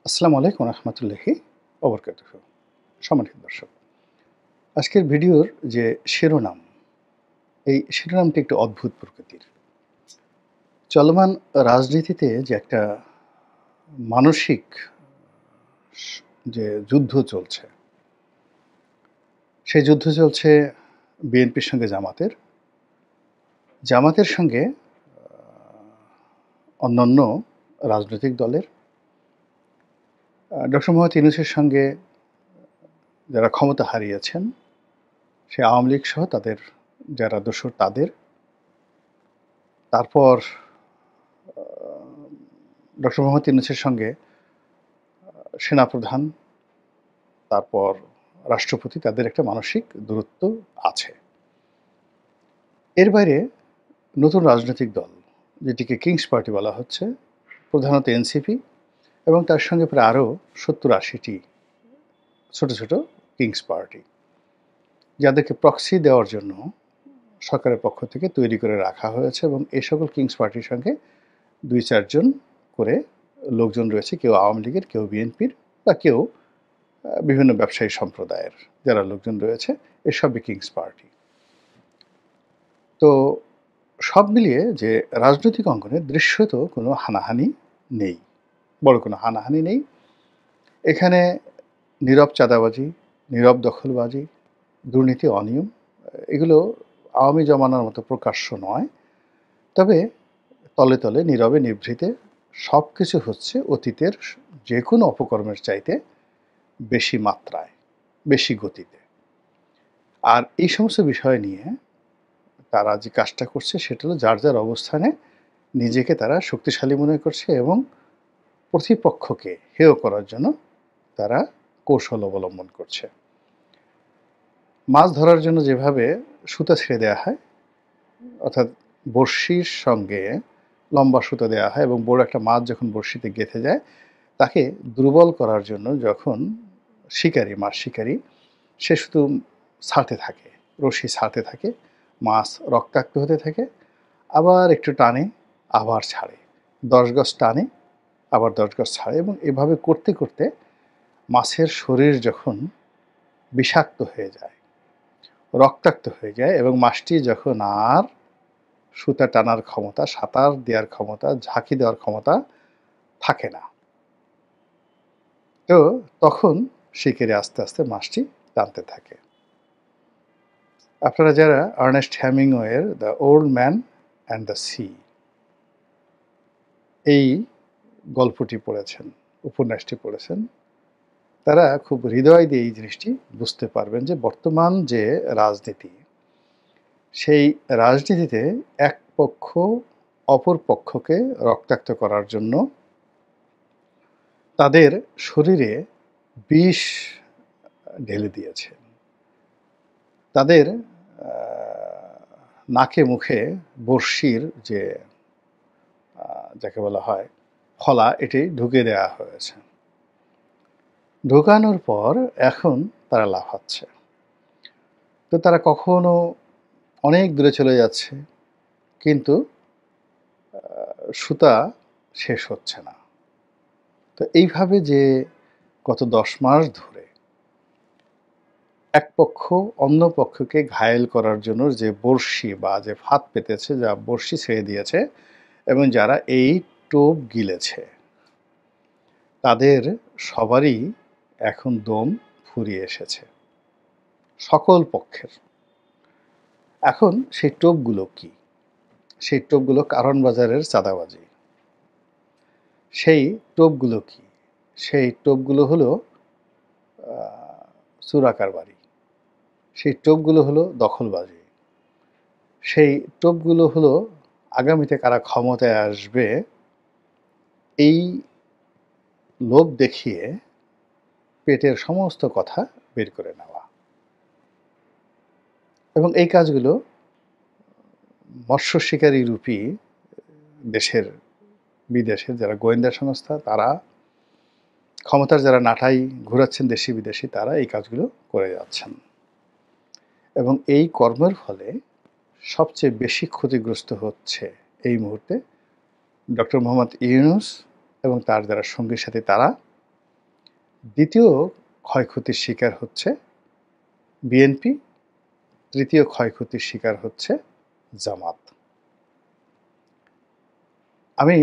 আসসালামু আলাইকুম রহমতুল্লাহি ওবরকাতুহ। সম্মানিত দর্শক, আজকের ভিডিওর যে শিরোনাম, এই শিরোনামটি একটু অদ্ভুত প্রকৃতির। চলমান রাজনীতিতে যে একটা মানসিক স যে যুদ্ধ চলছে, সেই যুদ্ধ চলছে বিএনপির সঙ্গে জামাতের। জামাতের সঙ্গে অন্যান্য রাজনৈতিক দলের, ডক্টর মোহাম্মদ ইউনূসের সঙ্গে যারা ক্ষমতা হারিয়েছেন, সে আওয়ামী লীগ সহ তাদের যারা দোসর তাদের। তারপর ডক্টর মোহাম্মদ ইউনূসের সঙ্গে সেনাপ্রধান, তারপর রাষ্ট্রপতি, তাদের একটা মানসিক দূরত্ব আছে। এর বাইরে নতুন রাজনৈতিক দল, যেটিকে কিংস পার্টি বলা হচ্ছে, প্রধানত এনসিপি, এবং তার সঙ্গে প্রায় আরও ৭০-৮০টি ছোট ছোট কিংস পার্টি, যাদেরকে প্রক্সি দেওয়ার জন্য সরকারের পক্ষ থেকে তৈরি করে রাখা হয়েছে। এবং এই সকল কিংস পার্টির সঙ্গে ২-৪ জন করে লোকজন রয়েছে, কেউ আওয়ামী লীগের, কেউ বিএনপির, বা কেউ বিভিন্ন ব্যবসায়ী সম্প্রদায়ের যারা লোকজন রয়েছে, এসবই কিংস পার্টি। তো সব মিলিয়ে যে রাজনৈতিক অঙ্গনে দৃশ্যত কোনো হানাহানি নেই, বড় কোনো হানাহানি নেই। এখানে নীরব চাঁদাবাজি, নীরব দখলবাজি, দুর্নীতি, অনিয়ম, এগুলো আওয়ামী জমানার মতো প্রকাশ্য নয়। তবে তলে তলে, নীরবে নিভৃতে সব কিছু হচ্ছে অতীতের যে কোনো অপকর্মের চাইতে বেশি মাত্রায়, বেশি গতিতে। আর এই সমস্ত বিষয় নিয়ে তারা যে কাজটা করছে, সেটা হলো যার যার অবস্থানে নিজেকে তারা শক্তিশালী মনে করছে এবং প্রতিপক্ষকে হেয় করার জন্য তারা কৌশল অবলম্বন করছে। মাছ ধরার জন্য যেভাবে সুতা ছেড়ে দেওয়া হয়, অর্থাৎ বড়শির সঙ্গে লম্বা সুতা দেওয়া হয়, এবং বড় একটা মাছ যখন বড়শিতে গেঁথে যায়, তাকে দুর্বল করার জন্য যখন শিকারী, মাছ শিকারী, সে শুধু ছাড়তে থাকে, রশি ছাড়তে থাকে, মাছ রক্তাক্ত হতে থাকে, আবার একটু টানে, আবার ছাড়ে, 10 গজ টানে, আবার 10 গজ ছাড়ে, এবং এভাবে করতে করতে মাছের শরীর যখন বিষাক্ত হয়ে যায়, রক্তাক্ত হয়ে যায়, এবং মাছটি যখন আর সুতা টানার ক্ষমতা, সাঁতার দেওয়ার ক্ষমতা, ঝাঁকি দেওয়ার ক্ষমতা থাকে না, তো তখন শিকারী আস্তে আস্তে মাছটি টানতে থাকে। আপনারা যারা আর্নেস্ট হেমিংওয়ের the old man and the sea, এই গল্পটি পড়েছেন, উপন্যাসটি পড়েছেন, তারা খুব হৃদয় দিয়ে এই জিনিসটি বুঝতে পারবেন যে বর্তমান যে রাজনীতি, সেই রাজনীতিতে এক পক্ষ অপর পক্ষকে রক্তাক্ত করার জন্য তাদের শরীরে বিষ ঢেলে দিয়েছে, তাদের নাকে মুখে বড়শির যে যাকে বলা হয় ফলা, এটি ঢুকে দেওয়া হয়েছে। ঢোকানোর পর এখন তারা লাফাচ্ছে। তো তারা কখনো অনেক দূরে চলে যাচ্ছে, কিন্তু সুতা শেষ হচ্ছে না। তো এইভাবে যে গত 10 মাস ধরে এক পক্ষ অন্য পক্ষকে ঘায়েল করার জন্য যে বড়শি বা যে ফাঁদ পেতেছে, যা বড়শি ছেড়ে দিয়েছে, এবং যারা এই টোপ গিলেছে, তাদের সবারই এখন দম ফুরিয়ে এসেছে, সকল পক্ষের। এখন সেই টোপগুলো কি? সেই টোপগুলো কারণ বাজারের চাঁদাবাজি। সেই টোপগুলো কি? সেই টোপগুলো হলো চোরা কারবারি। সেই টোপগুলো হলো দখলবাজি। সেই টোপগুলো হলো আগামীতে কারা ক্ষমতায় আসবে, এই লোভ দেখিয়ে পেটের সমস্ত কথা বের করে নেওয়া। এবং এই কাজগুলো মৎস্য শিকারী রূপী দেশের, বিদেশের যারা গোয়েন্দা সংস্থা, তারা ক্ষমতার যারা নাটাই ঘুরাচ্ছেন দেশি বিদেশি, তারা এই কাজগুলো করে যাচ্ছেন। এবং এই কর্মের ফলে সবচেয়ে বেশি ক্ষতিগ্রস্ত হচ্ছে এই মুহূর্তে ডক্টর মোহাম্মদ ইউনূস এবং তার যারা সঙ্গী সাথী, তারা দ্বিতীয় ক্ষয়ক্ষতির শিকার হচ্ছে বিএনপি, তৃতীয় ক্ষয়ক্ষতির শিকার হচ্ছে জামাত। আমি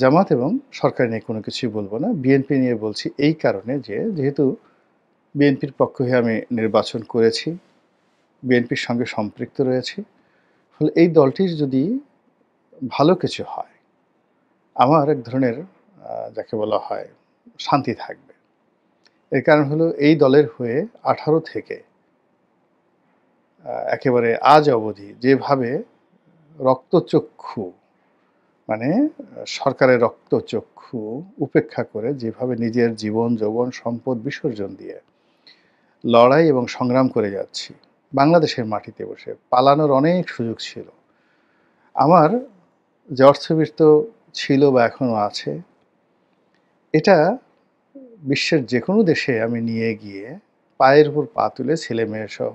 জামাত এবং সরকার নিয়ে কোনো কিছুই বলবো না। বিএনপি নিয়ে বলছি এই কারণে যে, যেহেতু বিএনপির পক্ষ হয়ে আমি নির্বাচন করেছি, বিএনপির সঙ্গে সম্পৃক্ত রয়েছি। ফলে এই দলটির যদি ভালো কিছু হয়, আমার এক ধরনের যাকে বলা হয় শান্তি থাকবে। এর কারণ হলো এই দলের হয়ে ১৮ থেকে একেবারে আজ অবধি যেভাবে রক্তচক্ষু মানে সরকারের রক্তচক্ষু উপেক্ষা করে যেভাবে নিজের জীবন, যৌবন, সম্পদ বিসর্জন দিয়ে লড়াই এবং সংগ্রাম করে যাচ্ছি, বাংলাদেশের মাটিতে বসে পালানোর অনেক সুযোগ ছিল। আমার যে অর্থবিত্ত ছিল বা এখনো আছে, এটা বিশ্বের যেকোনো দেশে আমি নিয়ে গিয়ে পায়ের উপর পা তুলে ছেলে-মেয়ে সহ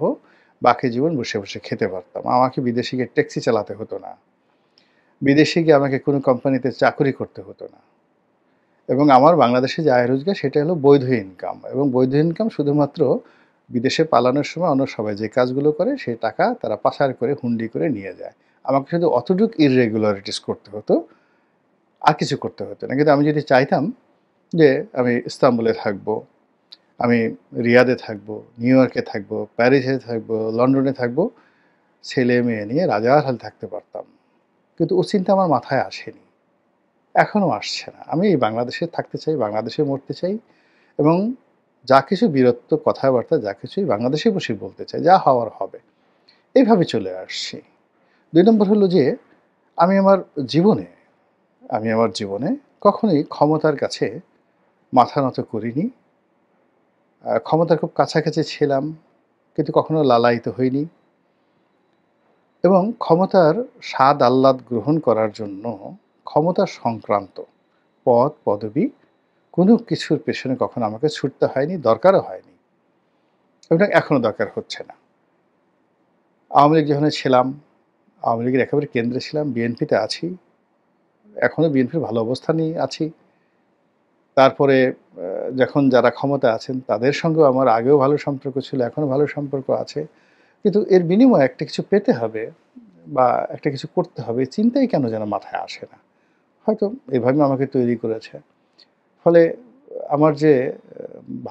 বাকি জীবন বসে, বসে খেতে পারতাম। আমাকে বিদেশে গিয়ে ট্যাক্সি চালাতে হতো না। বিদেশে গিয়ে আমাকে কোনো কোম্পানিতে চাকরি করতে হতো না। এবং আমার বাংলাদেশে যে আয় রোজগার সেটা হলো বৈধ ইনকাম, এবং বৈধ ইনকাম শুধুমাত্র বিদেশে পালানোর সময় অন্য সবাই যে কাজগুলো করে সেই টাকা তারা পাচার করে হুন্ডি করে নিয়ে যায়। আমাকে শুধু অতটুক ইররেগুলারিটিস করতে হতো, আর কিছু করতে হতো না। কিন্তু আমি যদি চাইতাম যে আমি ইস্তাম্বুলে থাকবো, আমি রিয়াদে থাকবো, নিউ ইয়র্কে থাকবো, প্যারিসে থাকবো, লন্ডনে থাকবো, ছেলে মেয়ে নিয়ে রাজার হাল থাকতে পারতাম। কিন্তু ও চিন্তা আমার মাথায় আসেনি, এখনও আসছে না। আমি এই বাংলাদেশে থাকতে চাই, বাংলাদেশে মরতে চাই, এবং যা কিছু বীরত্ব কথাবার্তা যা কিছুই বাংলাদেশে বসে বলতে চাই, যা হওয়ার হবে। এইভাবে চলে আসছি। ২ নম্বর হলো যে আমি আমার জীবনে কখনোই ক্ষমতার কাছে মাথা নত করিনি। ক্ষমতার খুব কাছাকাছি ছিলাম, কিন্তু কখনো লালায়িত হইনি, এবং ক্ষমতার স্বাদ আহ্লাদ গ্রহণ করার জন্য ক্ষমতা সংক্রান্ত পদ, পদবি কোনো কিছুর পেছনে কখনো আমাকে ছুটতে হয়নি, দরকারও হয়নি, এবং এখনো দরকার হচ্ছে না। আওয়ামী লীগ যখন ছিলাম, আওয়ামী লীগের একেবারে কেন্দ্রে ছিলাম, বিএনপিতে আছি, এখনো বিএনপির ভালো অবস্থানেই আছি। তারপরে যখন যারা ক্ষমতায় আছেন তাদের সঙ্গেও আমার আগেও ভালো সম্পর্ক ছিল, এখনো ভালো সম্পর্ক আছে। কিন্তু এর বিনিময়ে একটা কিছু পেতে হবে বা একটা কিছু করতে হবে, এই চিন্তাই কেন যেন মাথায় আসে না। হয়তো এভাবে আমাকে তৈরি করেছে। ফলে আমার যে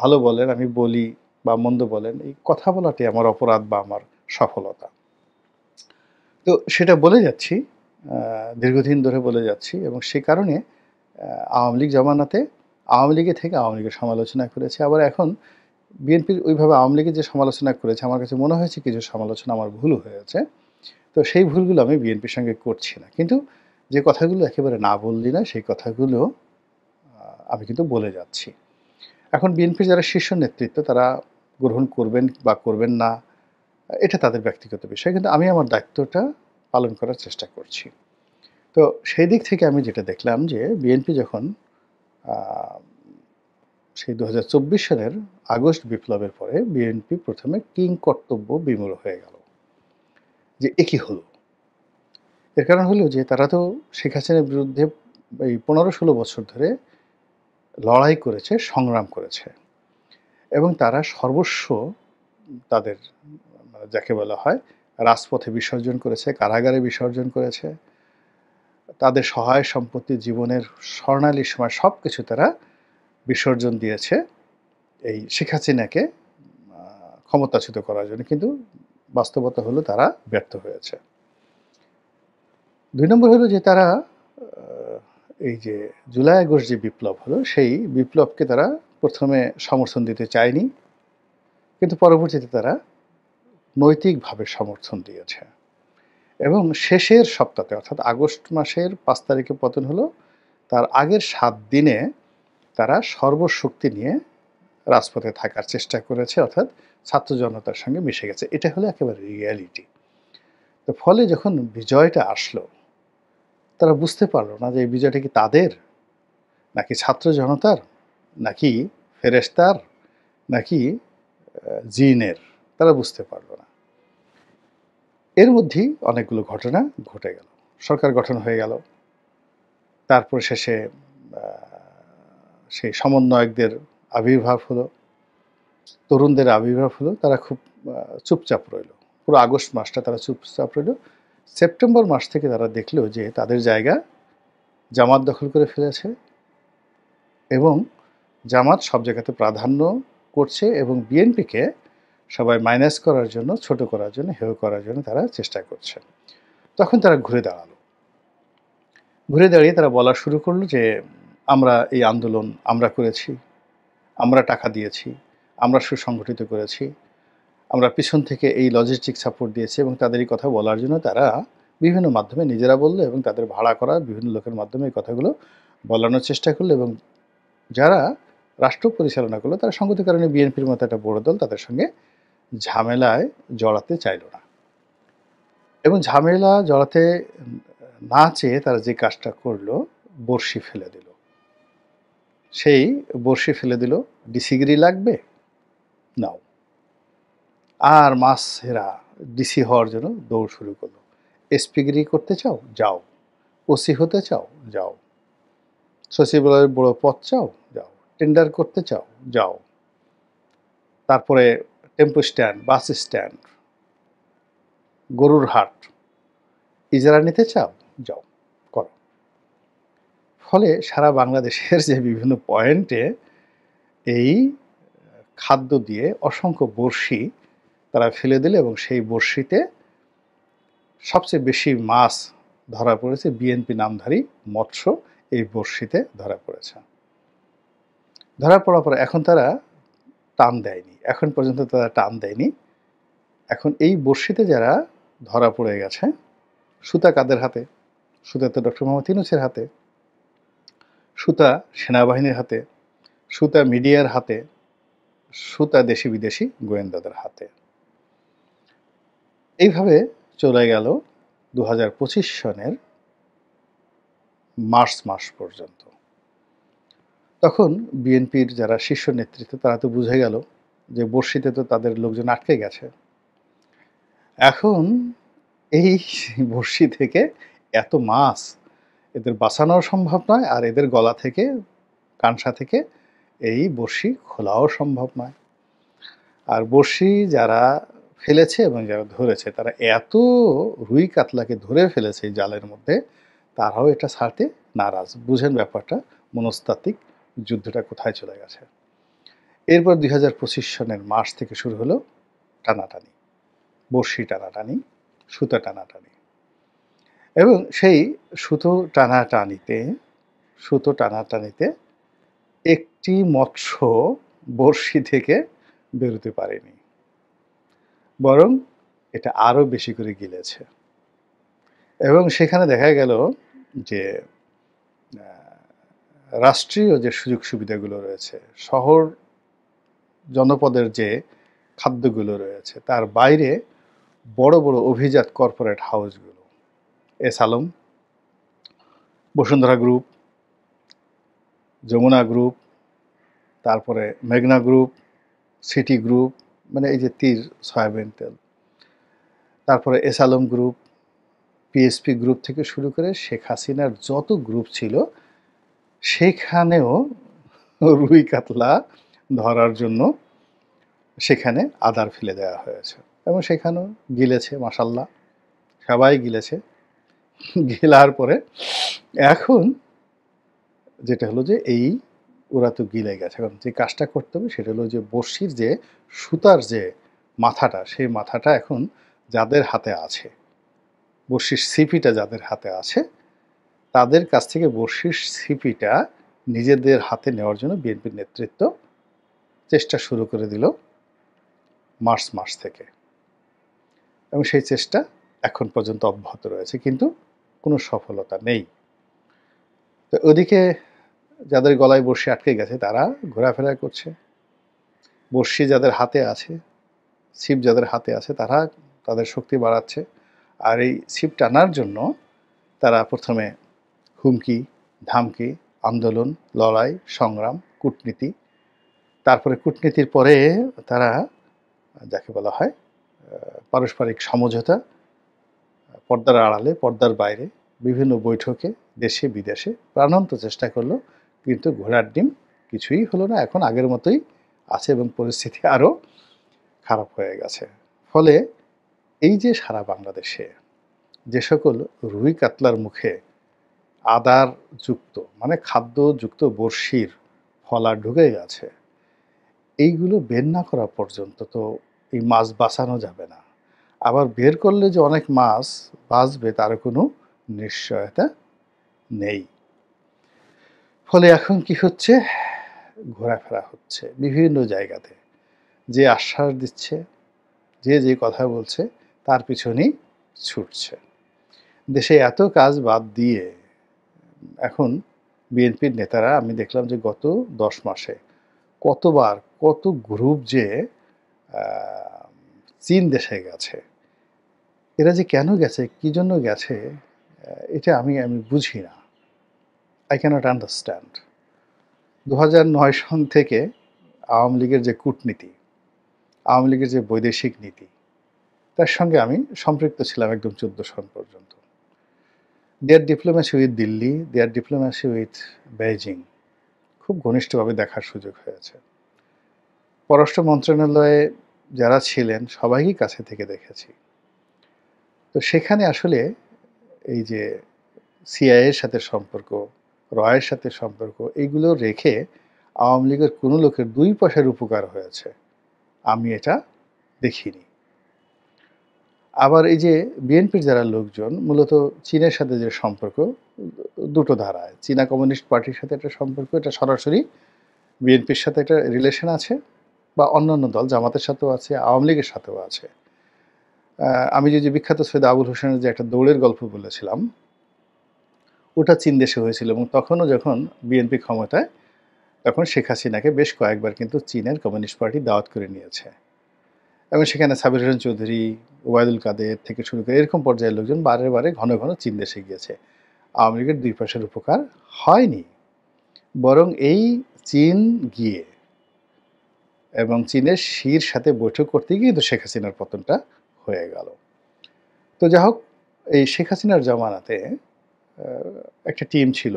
ভালো বলেন, আমি বলি, বা মন্দ বলেন, এই কথা বলাটাই আমার অপরাধ বা আমার সফলতা। তো সেটা বলে যাচ্ছি, দীর্ঘদিন ধরে বলে যাচ্ছি, এবং সে কারণে আওয়ামী লীগ জমানাতে আওয়ামী লীগে থেকে আওয়ামী লীগের সমালোচনা করেছি। আবার এখন বিএনপির ওইভাবে আওয়ামী লীগের যে সমালোচনা করেছে, আমার কাছে মনে হয়েছে কিছু সমালোচনা আমার ভুল হয়েছে। তো সেই ভুলগুলো আমি বিএনপির সঙ্গে করছি না। কিন্তু যে কথাগুলো একেবারে না বললি না, সেই কথাগুলো আমি কিন্তু বলে যাচ্ছি। এখন বিএনপির যারা শীর্ষ নেতৃত্ব তারা গ্রহণ করবেন বা করবেন না, এটা তাদের ব্যক্তিগত বিষয়। কিন্তু আমি আমার দায়িত্বটা পালন করার চেষ্টা করছি। তো সেই দিক থেকে আমি যেটা দেখলাম যে বিএনপি যখন আ সেই ২০২৪ সালের আগস্ট বিপ্লবের পরে বিএনপি ১ম এ কিংকর্তব্য বিমূঢ় হয়ে গেল। যে এ কি হলো? এর কারণ হলো যে তারা তো শেখ হাসিনার বিরুদ্ধে এই ১৫-১৬ বছর ধরে লড়াই করেছে, সংগ্রাম করেছে, এবং তারা সর্বস্ব তাদের মানে যাকে বলা হয় রাজপথে বিসর্জন করেছে, কারাগারে বিসর্জন করেছে। তাদের সহায় সম্পত্তি, জীবনের স্বর্ণালী সময় সবকিছু তারা বিসর্জন দিয়েছে এই শেখ হাসিনাকে ক্ষমতাচ্যুত করার জন্য। কিন্তু বাস্তবতা হলো তারা ব্যর্থ হয়েছে। ২ নম্বর হলো যে তারা এই যে জুলাই আগস্ট যে বিপ্লব হলো, সেই বিপ্লবকে তারা ১ম এ সমর্থন দিতে চায়নি। কিন্তু পরবর্তীতে তারা নৈতিকভাবে সমর্থন দিয়েছে। এবং শেষের সপ্তাহে অর্থাৎ আগস্ট মাসের ৫ তারিখে পতন হলো, তার আগের ৭ দিনে তারা সর্বশক্তি নিয়ে রাজপথে থাকার চেষ্টা করেছে, অর্থাৎ ছাত্র জনতার সঙ্গে মিশে গেছে। এটা হলো একেবারে রিয়ালিটি। তো ফলে যখন বিজয়টা আসলো, তারা বুঝতে পারল না যে এই বিজয়টা কি তাদের, নাকি ছাত্র জনতার, নাকি ফেরেশতার, নাকি জিনের, তারা বুঝতে পারল না। এর মধ্যেই অনেকগুলো ঘটনা ঘটে গেল। সরকার গঠন হয়ে গেল। তারপর শেষে আ সেই সমন্বয়কদের আবির্ভাব হলো, তরুণদের আবির্ভাব হলো, তারা খুব চুপচাপ রইল। পুরো আগস্ট মাসটা তারা চুপচাপ রইল। সেপ্টেম্বর মাস থেকে তারা দেখলো যে তাদের জায়গা জামাত দখল করে ফেলেছে এবং জামাত সব জায়গাতে প্রাধান্য করছে এবং বিএনপিকে সবাই মাইনাস করার জন্য, ছোট করার জন্য, হেয় করার জন্য তারা চেষ্টা করছে। তখন তারা ঘুরে দাঁড়ালো। ঘুরে দাঁড়িয়ে তারা বলা শুরু করলো যে আমরা এই আন্দোলন আমরা করেছি, আমরা টাকা দিয়েছি, আমরা সুসংগঠিত করেছি, আমরা পিছন থেকে এই লজিস্টিক সাপোর্ট দিয়েছি এবং তাদের এই কথা বলার জন্য তারা বিভিন্ন মাধ্যমে নিজেরা বললো এবং তাদের ভাড়া করা বিভিন্ন লোকের মাধ্যমে এই কথাগুলো বলানোর চেষ্টা করলো এবং যারা রাষ্ট্র পরিচালনা করলো তারা সঙ্গত কারণে বিএনপির মতো একটা বড় দল তাদের সঙ্গে ঝামেলায় জড়াতে চাইল না এবং ঝামেলা জড়াতে না চেয়ে তারা যে কাজটা করলো, বড়শি ফেলে দিল। সেই বড়শি ফেলে দিল, ডিসিগিরি লাগবে নাও, আর মাস হেরা ডিসি হওয়ার জন্য দৌড় শুরু করলো। এসপিগিরি করতে চাও, যাও। ওসি হতে চাও, যাও। সচিবালয়ের বড় পদ চাও, যাও। টেন্ডার করতে চাও, যাও। তারপরে টেম্পো স্ট্যান্ড, বাস স্ট্যান্ড, গরুর হাট ইজারা নিতে চাও, যাও, করো। ফলে সারা বাংলাদেশের যে বিভিন্ন পয়েন্টে এই খাদ্য দিয়ে অসংখ্য বড়শি তারা ফেলে দিল এবং সেই বড়শিতে সবচেয়ে বেশি মাছ ধরা পড়েছে বিএনপি নামধারী মৎস্য এই বড়শিতে ধরা পড়েছে। ধরা পড়ার পরে এখন তারা টান দেয়নি, এখন পর্যন্ত তারা টান দেয়নি। এখন এই বড়শিতে যারা ধরা পড়ে গেছে, সুতা কাদের হাতে? সুতা তো ডক্টর মোহাম্মদ ইউনূসের হাতে, সুতা সেনাবাহিনীর হাতে, সুতা মিডিয়ার হাতে, সুতা দেশি বিদেশি গোয়েন্দাদের হাতে। এইভাবে চলে গেল 2025 সনের মার্চ মাস পর্যন্ত। তখন বিএনপির যারা শীর্ষ নেতৃত্ব তারা তো বুঝে গেল যে বড়শিতে তো তাদের লোকজন আটকে গেছে। এখন এই বড়শি থেকে এত মাছ এদের বাঁচানোও সম্ভব নয়, আর এদের গলা থেকে, কানসা থেকে এই বড়শি খোলাও সম্ভব নয়। আর বড়শি যারা ফেলেছে এবং যারা ধরেছে তারা এত রুই কাতলাকে ধরে ফেলেছে এই জালের মধ্যে, তারাও এটা ছাড়তে নারাজ। বুঝেন ব্যাপারটা, মনস্তাত্ত্বিক যুদ্ধটা কোথায় চলে গেছে। এরপর 2025 সনের মার্চ থেকে শুরু হলো টানাটানি, বড়শি টানাটানি, সুতা টানাটানি। এবং সেই সুতো টানাটানিতে একটি মৎস্য বড়শি থেকে বেরোতে পারেনি, বরং এটা আরো বেশি করে গিলেছে। এবং সেখানে দেখা গেল যে রাষ্ট্রীয় যে সুযোগ সুবিধাগুলো রয়েছে, শহর জনপদের যে খাদ্যগুলো রয়েছে, তার বাইরে বড় বড় অভিজাত কর্পোরেট হাউসগুলো, S Alam, Bashundhara group, Jamuna group, তারপরে মেঘনা গ্রুপ, সিটি গ্রুপ, মানে এই যে তীর সয়াবিন তেল, তারপরে S Alam group, PSP group থেকে শুরু করে শেখ হাসিনার যত গ্রুপ ছিল সেখানেও রুই কাতলা ধরার জন্য সেখানে আদার ফেলে দেওয়া হয়েছে এবং সেখানেও গিলেছে, মাশাল্লাহ সবাই গিলেছে। গিলার পরে এখন যেটা হলো যে এই ওরা তো গিলে গেছে, এখন যে কাজটা করতে হবে সেটা হলো যে বড়শির যে সুতার যে মাথাটা, সেই মাথাটা এখন যাদের হাতে আছে, বড়শির সিপিটা যাদের হাতে আছে, তাদের কাছ থেকে বড়শির সিপিটা নিজেদের হাতে নেওয়ার জন্য বিএনপির নেতৃত্ব চেষ্টা শুরু করে দিল মার্চ মাস থেকে এবং সেই চেষ্টা এখন পর্যন্ত অব্যাহত রয়েছে, কিন্তু কোনো সফলতা নেই। তো ওদিকে যাদের গলায় বড়শি আটকে গেছে তারা ঘোরাফেরা করছে, বড়শি যাদের হাতে আছে, ছিপ যাদের হাতে আছে তারা তাদের শক্তি বাড়াচ্ছে। আর এই ছিপ টানার জন্য তারা প্রথমে হুমকি, ধামকি, আন্দোলন, লড়াই, সংগ্রাম, কূটনীতি, তারপরে কূটনীতির পরে তারা যাকে বলা হয় পারস্পরিক সমঝোতা, পর্দার আড়ালে, পর্দার বাইরে বিভিন্ন বৈঠকে দেশে বিদেশে প্রাণান্ত চেষ্টা করলো, কিন্তু ঘোড়ার ডিম কিছুই হলো না, এখন আগের মতোই আছে এবং পরিস্থিতি আরও খারাপ হয়ে গেছে। ফলে এই যে সারা বাংলাদেশে যে সকল রুই কাতলার মুখে আদার যুক্ত মানে খাদ্যযুক্ত বড়শির ফলা ঢুকে গেছে, এইগুলো বের না করা পর্যন্ত তো এই মাছ বাঁচানো যাবে না। আবার বের করলে যে অনেক মাছ বাঁচবে তার কোনো নিশ্চয়তা নেই। ফলে এখন কি হচ্ছে, ঘোরাফেরা হচ্ছে বিভিন্ন জায়গাতে, যে আশ্বাস দিচ্ছে, যে কথা বলছে তার পিছনেই ছুটছে। দেশে এত কাজ বাদ দিয়ে এখন বিএনপির নেতারা, আমি দেখলাম যে গত 10 মাসে কতবার কত গ্রুপ যে চীন দেশে গেছে। এরা যে কেন গেছে, কি জন্য গেছে, এটা আমি বুঝি না। I cannot understand. 2009 সন থেকে আওয়ামী লীগের যে কূটনীতি, আওয়ামী লীগের যে বৈদেশিক নীতি, তার সঙ্গে আমি সম্পৃক্ত ছিলাম একদম 14 সন পর্যন্ত। Their diplomacy with Delhi, their diplomacy with Beijing খুব ঘনিষ্ঠভাবে দেখার সুযোগ হয়েছে। পররাষ্ট্র মন্ত্রণালয়ে যারা ছিলেন সবাইকে কাছে থেকে দেখেছি। তো সেখানে আসলে এই যে সিআইএর সাথে সম্পর্ক, রয়ের সাথে সম্পর্ক, এইগুলো রেখে আওয়ামী লীগের কোনো লোকের 2 পয়সার উপকার হয়েছে আমি এটা দেখিনি। আবার এই যে বিএনপির যারা লোকজন, মূলত চীনের সাথে যে সম্পর্ক, দুটো ধারায়। চীনা কমিউনিস্ট পার্টির সাথে একটা সম্পর্ক, এটা সরাসরি বিএনপির সাথে একটা রিলেশন আছে, বা অন্যান্য দল জামাতের সাথেও আছে, আওয়ামী লীগের সাথেও আছে। আমি যে বিখ্যাত সৈয়দ আবুল হোসেনের যে একটা দৌড়ের গল্প বলেছিলাম, ওটা চীন দেশে হয়েছিল, এবং তখনও যখন বিএনপি ক্ষমতায়, তখন শেখ হাসিনাকে বেশ কয়েকবার কিন্তু চীনের কমিউনিস্ট পার্টি দাওয়াত করে নিয়েছে, এবং সেখানে সাবির হোসেন চৌধুরী, ওবায়দুল কাদের থেকে শুরু করে এরকম পর্যায়ের লোকজন বারে বারে ঘন ঘন চীন দেশে গিয়েছে। আওয়ামী লীগের 2 পয়সার উপকার হয়নি, বরং এই চীন গিয়ে এবং চীনের শির সাথে বৈঠক করতে গিয়ে তো শেখ হাসিনার পতনটা হয়ে গেল। তো যাই হোক, এই শেখ হাসিনার জামানাতে একটা টিম ছিল,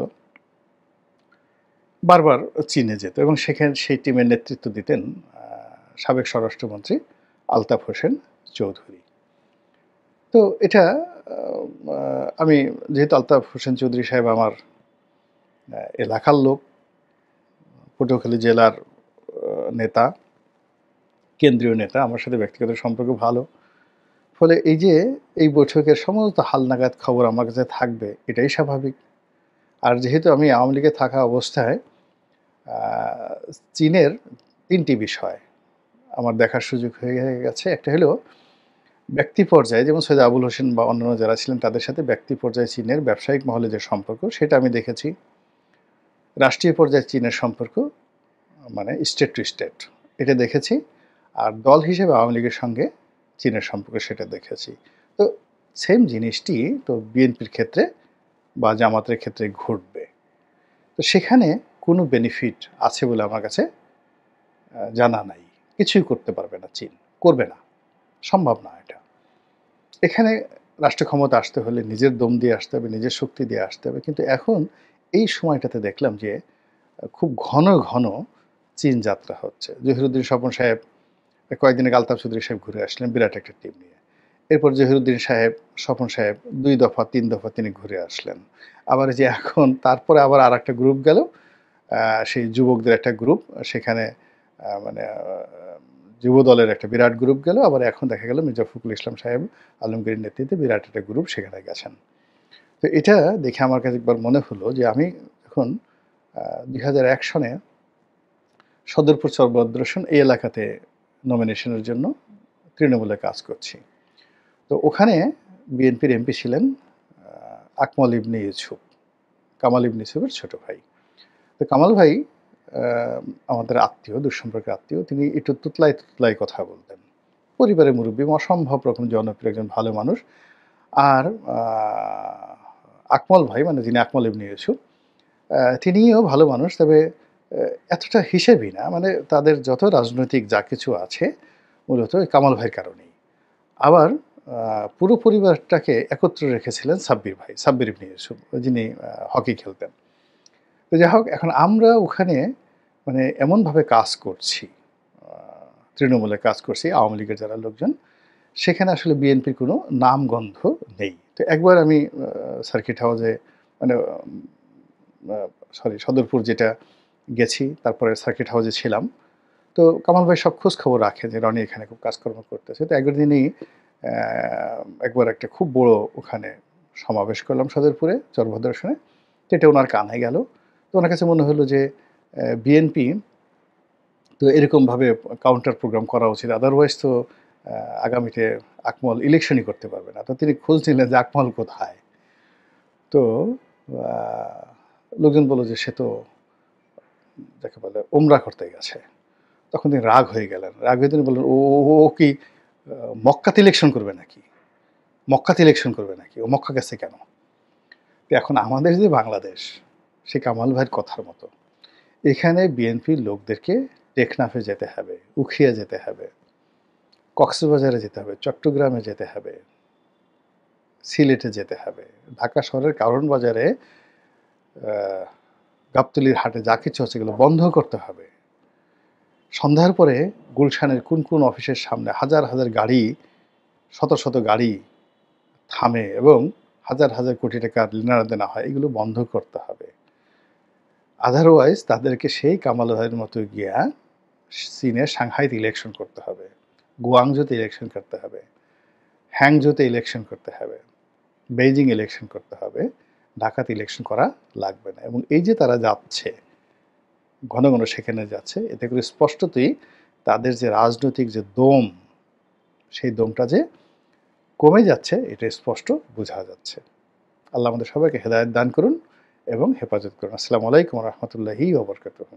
বারবার চীনে যেত, এবং সেখানে সেই টিমের নেতৃত্ব দিতেন সাবেক স্বরাষ্ট্রমন্ত্রী আলতাফ হোসেন চৌধুরী। তো এটা আমি, যেহেতু আলতাফ হোসেন চৌধুরী সাহেব আমার এলাকার লোক, পটুয়াখালী জেলার নেতা, কেন্দ্রীয় নেতা, আমার সাথে ব্যক্তিগত সম্পর্ক ভালো। ফলে এই যে এই বৈঠকের সমস্ত হালনাগাদ খবর আমার কাছে থাকবে, এটাই স্বাভাবিক। আর যেহেতু আমি আওয়ামী লীগে থাকা অবস্থায় চীনের 3টি বিষয় আমার দেখার সুযোগ হয়ে গেছে। একটা হলো ব্যক্তি পর্যায়ে, যেমন সৈয়দ আবুল হোসেন বা অন্যান্য যারা ছিলেন তাদের সাথে ব্যক্তি পর্যায়ে চীনের ব্যবসায়িক মহলে যে সম্পর্ক, সেটা আমি দেখেছি। রাষ্ট্রীয় পর্যায়ে চীনের সম্পর্ক, মানে স্টেট টু স্টেট, এটা দেখেছি। আর দল হিসেবে আওয়ামী লীগের সঙ্গে চীনের সম্পর্ক, সেটা দেখেছি। তো সেম জিনিসটি তো বিএনপির ক্ষেত্রে বা জামাতের ক্ষেত্রে ঘটবে। তো সেখানে কোনো বেনিফিট আছে বলে আমার কাছে জানা নাই। কিছুই করতে পারবে না চীন, করবে না, সম্ভব না এটা। এখানে রাষ্ট্র ক্ষমতা আসতে হলে নিজের দম দিয়ে আসতে হবে, নিজের শক্তি দিয়ে আসতে হবে। কিন্তু এখন এই সময়টাতে দেখলাম যে খুব ঘন ঘন চীন যাত্রা হচ্ছে। জহিরুদ্দিন স্বপন সাহেব কয়েকদিন আগে আলতাফ চৌধুরী সাহেব ঘুরে আসলেন বিরাট একটা টিম নিয়ে। এরপর জহিরুদ্দিন সাহেব, স্বপন সাহেব 2 দফা 3 দফা তিনি ঘুরে আসলেন। আবার যে এখন তারপরে আবার আরেকটা গ্রুপ গেল, সেই যুবকদের একটা গ্রুপ, সেখানে মানে যুব দলের একটা বিরাট গ্রুপ গেল। আবার এখন দেখা গেল মির্জা ফখরুল ইসলাম সাহেব আলমগীরের নেতৃত্বে বিরাট একটা গ্রুপ সেখানে গেছেন। তো এটা দেখে আমার কাছে একবার মনে হলো যে আমি এখন 2001 সনে সদরপুর চরভদ্রসন এই এলাকাতে নমিনেশনের জন্য তৃণমূলে কাজ করছি। তো ওখানে বিএনপির এমপি ছিলেন আকমল ইবনে ইউসুফ, কামাল ইবনে ইউসুফের ছোট ভাই। তো কামাল ভাই আমাদের আত্মীয়, দুঃসম্পর্কের আত্মীয়। তিনি একটু তুতলায় তুতলায় কথা বলতেন। পরিবারের মুরব্বী, অসম্ভব রকম জনপ্রিয় একজন ভালো মানুষ। আর আকমল ভাই, মানে যিনি আকমল ইবনে ইউসুফ, তিনিও ভালো মানুষ, তবে এতটা হিসেবি না। মানে তাদের যত রাজনৈতিক যা কিছু আছে মূলত কামাল ভাইয়ের কারণেই। আবার পুরো পরিবারটাকে একত্রে রেখেছিলেন সাব্বির ভাই, সাব্বির ইবনে ইউসুফ, যিনি হকি খেলতেন। তো যাই হোক, এখন আমরা ওখানে মানে এমনভাবে কাজ করছি, তৃণমূলে কাজ করছি, আওয়ামী লীগের যারা লোকজন, সেখানে আসলে বিএনপির কোনো নামগন্ধ নেই। তো একবার আমি সার্কিট হাউসে মানে সদরপুর যেটা গেছি, তারপরে সার্কিট হাউসে ছিলাম। তো কামাল ভাই সব খোঁজ খবর রাখে যে রনি এখানে খুব কাজকর্ম করতেছে। তো একবার দিনই একবার একটা খুব বড় ওখানে সমাবেশ করলাম সদরপুরে চরভদ্রাসনে। তো এটা ওনার কানে গেল। তো ওনার কাছে মনে হলো যে বিএনপি তো এরকমভাবে কাউন্টার প্রোগ্রাম করা উচিত। আদারওয়াইজ তো আগামীতে আকমল ইলেকশনই করতে পারবে না। তো তিনি খোঁজ নিলেন যে আকমল কোথায়? তো আ লোকজন বলল যে সে তো যাকে বলে উমরা করতে গেছে। তখন তিনি রাগ হয়ে গেলেন। রাগ হয়ে তিনি বললেন, ও কি মক্কাতে ইলেকশন করবে নাকি? মক্কাতে ইলেকশন করবে নাকি? ও মক্কা গেছে কেন?" তো এখন আমাদের যে বাংলাদেশ, সে কামাল ভাইয়ের কথার মতো। এখানে বিএনপির লোকদেরকে টেকনাফে যেতে হবে, উখিয়া যেতে হবে, কক্সবাজারে যেতে হবে, চট্টগ্রামে যেতে হবে, সিলেটে যেতে হবে। ঢাকা শহরের কারওয়ান বাজারে আ গাবতলীর হাটে যা কিছু আছে এগুলো বন্ধ করতে হবে। সন্ধ্যার পরে গুলশানের কোন অফিসের সামনে হাজার, হাজার গাড়ি, শত, শত গাড়ি থামে এবং হাজার, হাজার কোটি টাকার লেনাদেনা হয়, এগুলো বন্ধ করতে হবে। আদারওয়াইজ তাদেরকে সেই কামাল ভাইয়ের মতো গিয়া চীনের সাংহাইতে ইলেকশন করতে হবে, গুয়াংজুতে ইলেকশন করতে হবে, হ্যাংজুতে ইলেকশন করতে হবে, বেইজিং ইলেকশন করতে হবে। ঢাকাতে ইলেকশন করা লাগবে না। এবং এই যে তারা যাচ্ছে, ঘন ঘন সেখানে যাচ্ছে, এতে করে স্পষ্টতই তাদের যে রাজনৈতিক যে দম, সেই দমটা যে কমে যাচ্ছে এটা স্পষ্ট বোঝা যাচ্ছে। আল্লাহ আমাদের সবাইকে হেদায়েত দান করুন এবং হেফাজত করুন। আসসালামু আলাইকুম ওয়া রাহমাতুল্লাহি ওয়া বারাকাতুহু।